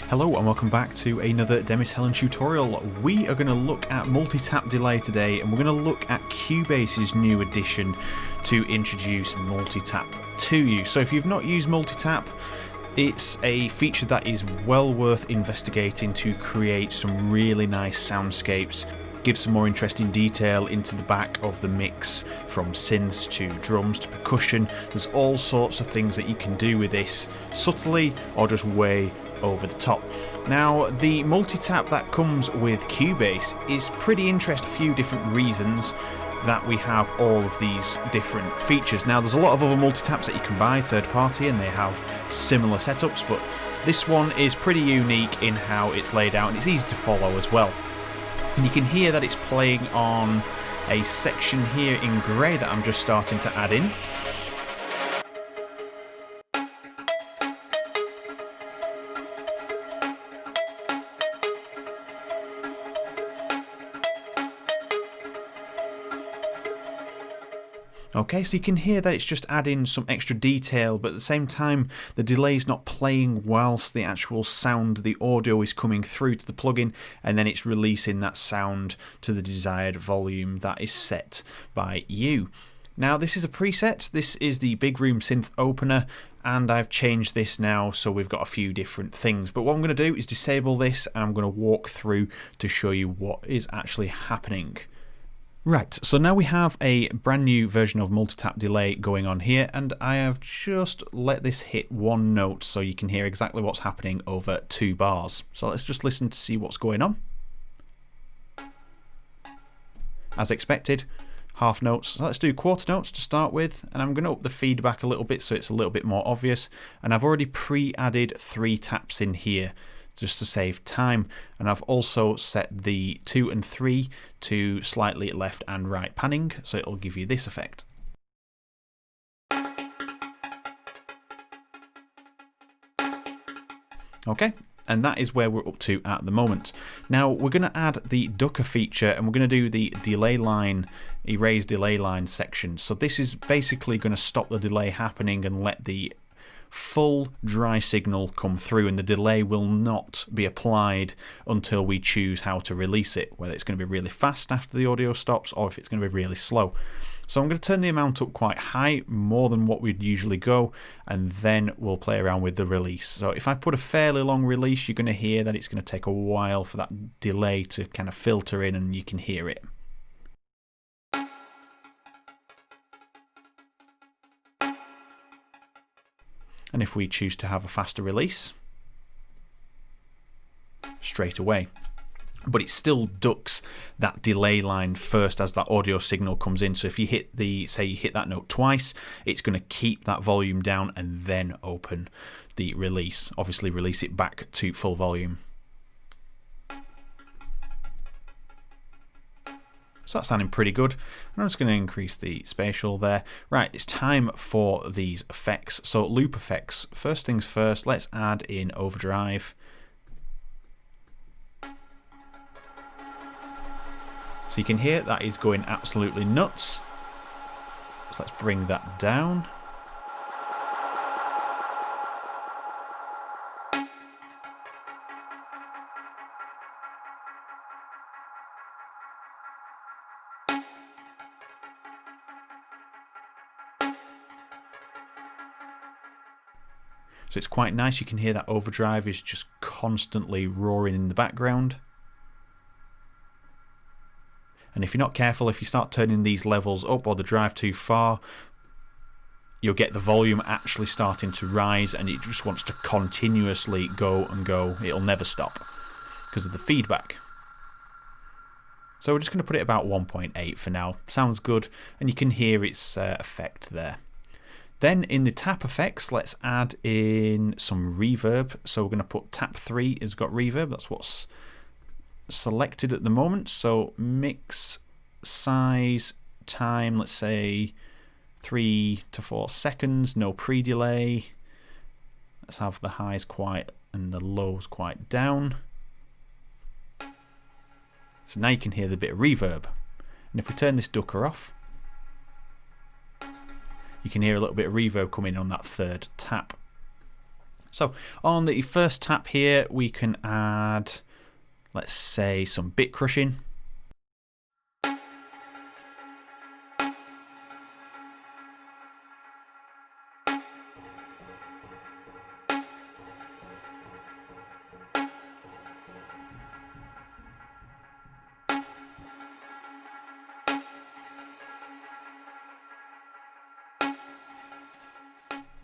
Hello and welcome back to another Demis Hellen tutorial. We are going to look at Multitap Delay today, and we're going to look at Cubase's new addition to introduce Multitap to you. So if you've not used Multitap, it's a feature that is well worth investigating to create some really nice soundscapes, give some more interesting detail into the back of the mix, from synths to drums to percussion. There's all sorts of things that you can do with this, subtly or just way over the top. Now, the multitap that comes with Cubase is pretty interesting for a few different reasons that we have all of these different features. Now, there's a lot of other multitaps that you can buy third party and they have similar setups, but this one is pretty unique in how it's laid out and it's easy to follow as well. And you can hear that it's playing on a section here in grey that I'm just starting to add in. Okay, so you can hear that it's just adding some extra detail, but at the same time the delay is not playing whilst the actual sound, the audio is coming through to the plugin, and then it's releasing that sound to the desired volume that is set by you. Now, this is a preset. This is the Big Room Synth Opener, and I've changed this now so we've got a few different things. But what I'm going to do is disable this, and I'm going to walk through to show you what is actually happening. Right, so now we have a brand new version of Multitap Delay going on here, and I have just let this hit one note so you can hear exactly what's happening over 2 bars. So let's just listen to see what's going on. As expected, half notes. So let's do quarter notes to start with, and I'm going to up the feedback a little bit so it's a little bit more obvious. And I've already pre-added 3 taps in here just to save time, and I've also set the 2 and 3 to slightly left and right panning, so it'll give you this effect. Okay, and that is where we're up to at the moment. Now we're going to add the ducker feature, and we're going to do the delay line, erase delay line section. So this is basically going to stop the delay happening and let the full dry signal come through, and the delay will not be applied until we choose how to release it, whether it's going to be really fast after the audio stops or if it's going to be really slow. So I'm going to turn the amount up quite high, more than what we'd usually go, and then we'll play around with the release. So if I put a fairly long release, you're going to hear that it's going to take a while for that delay to kind of filter in, and you can hear it. And if we choose to have a faster release, straight away. But it still ducks that delay line first as that audio signal comes in. So if you hit say you hit that note twice, it's going to keep that volume down and then open the release. Obviously release it back to full volume. So that's sounding pretty good. I'm just going to increase the spatial there. Right, it's time for these effects. So loop effects. First things first, let's add in overdrive. So you can hear that is going absolutely nuts. So let's bring that down. So it's quite nice. You can hear that overdrive is just constantly roaring in the background. And if you're not careful, if you start turning these levels up or the drive too far, you'll get the volume actually starting to rise, and it just wants to continuously go and go. It'll never stop because of the feedback. So we're just going to put it about 1.8 for now. Sounds good, and you can hear its effect there. Then in the tap effects, let's add in some reverb. So we're going to put tap 3 has got reverb. That's what's selected at the moment. So mix, size, time, let's say 3 to 4 seconds, no pre-delay. Let's have the highs quite and the lows quite down. So now you can hear the bit of reverb. And if we turn this ducker off, you can hear a little bit of reverb coming on that third tap. So on the first tap here, we can add, let's say, some bit crushing.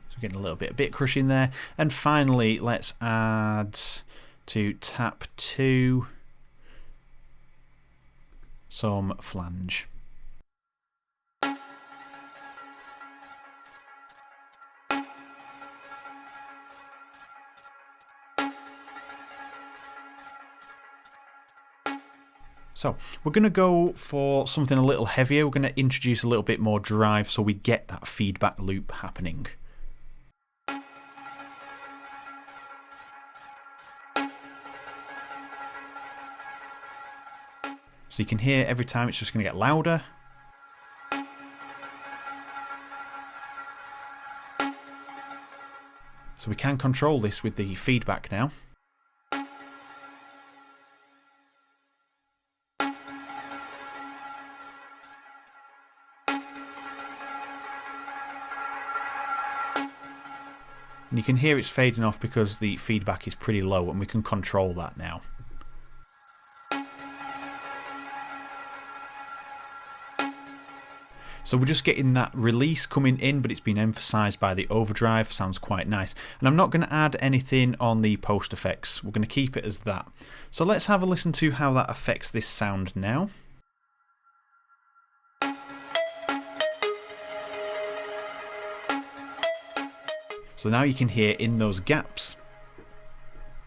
So getting a little bit of bit crushing there. And finally, let's add to tap 2 some flange. So we're going to go for something a little heavier. We're going to introduce a little bit more drive so we get that feedback loop happening. So you can hear every time it's just going to get louder. So we can control this with the feedback now. And you can hear it's fading off because the feedback is pretty low, and we can control that now. So we're just getting that release coming in, but it's been emphasised by the overdrive. Sounds quite nice. And I'm not going to add anything on the post effects. We're going to keep it as that. So let's have a listen to how that affects this sound now. So now you can hear in those gaps,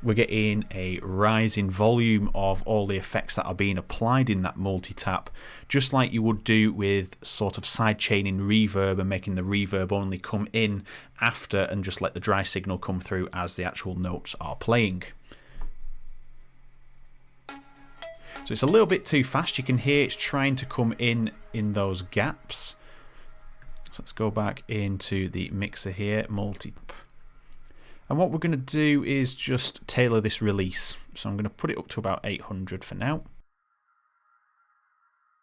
we're getting a rise in volume of all the effects that are being applied in that multi-tap, just like you would do with sort of side-chaining reverb and making the reverb only come in after and just let the dry signal come through as the actual notes are playing. So it's a little bit too fast. You can hear it's trying to come in those gaps. So let's go back into the mixer here, multi-tap. And what we're going to do is just tailor this release. So I'm going to put it up to about 800 for now.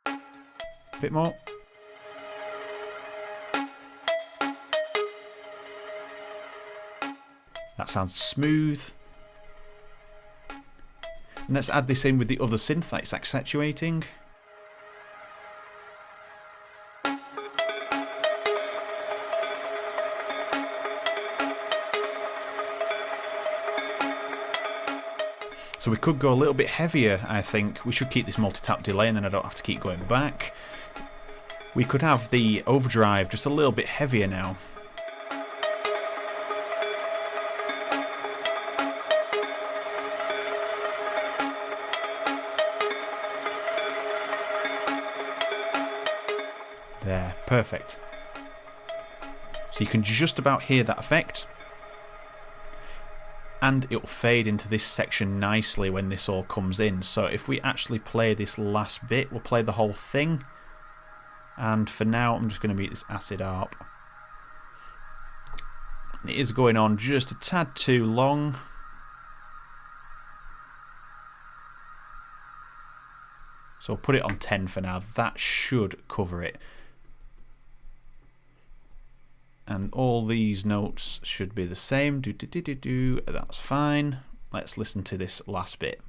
A bit more. That sounds smooth. And let's add this in with the other synth that it's accentuating. So we could go a little bit heavier, I think. We should keep this multi-tap delay and then I don't have to keep going back. We could have the overdrive just a little bit heavier now. There, perfect. So you can just about hear that effect. And it'll fade into this section nicely when this all comes in. So if we actually play this last bit, we'll play the whole thing. And for now, I'm just going to mute this acid harp. And it is going on just a tad too long. So I'll put it on 10 for now. That should cover it. And all these notes should be the same. Do, do, do, do, do. That's fine. Let's listen to this last bit.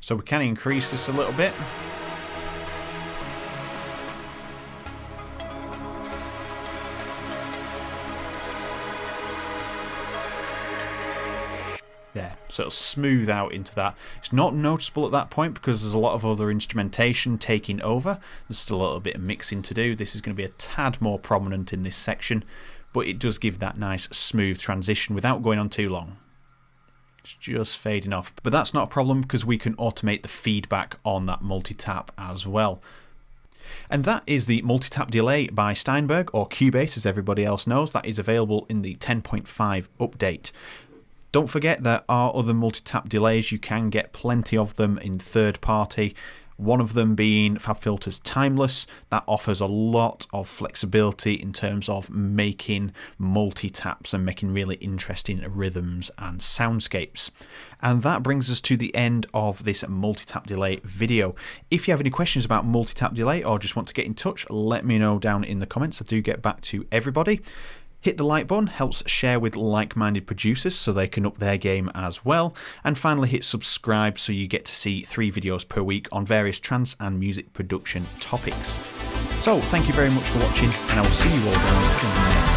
So we can increase this a little bit. There, so it'll smooth out into that. It's not noticeable at that point because there's a lot of other instrumentation taking over. There's still a little bit of mixing to do. This is going to be a tad more prominent in this section, but it does give that nice smooth transition without going on too long. It's just fading off. But that's not a problem because we can automate the feedback on that multi-tap as well. And that is the Multitap Delay by Steinberg, or Cubase as everybody else knows. That is available in the 10.5 update. Don't forget there are other multi-tap delays. You can get plenty of them in third party. One of them being FabFilter's Timeless. That offers a lot of flexibility in terms of making multi-taps and making really interesting rhythms and soundscapes. And that brings us to the end of this multi-tap delay video. If you have any questions about multi-tap delay or just want to get in touch, let me know down in the comments. I do get back to everybody. Hit the like button, helps share with like-minded producers so they can up their game as well. And finally hit subscribe so you get to see 3 videos per week on various trance and music production topics. So thank you very much for watching, and I will see you all guys in the next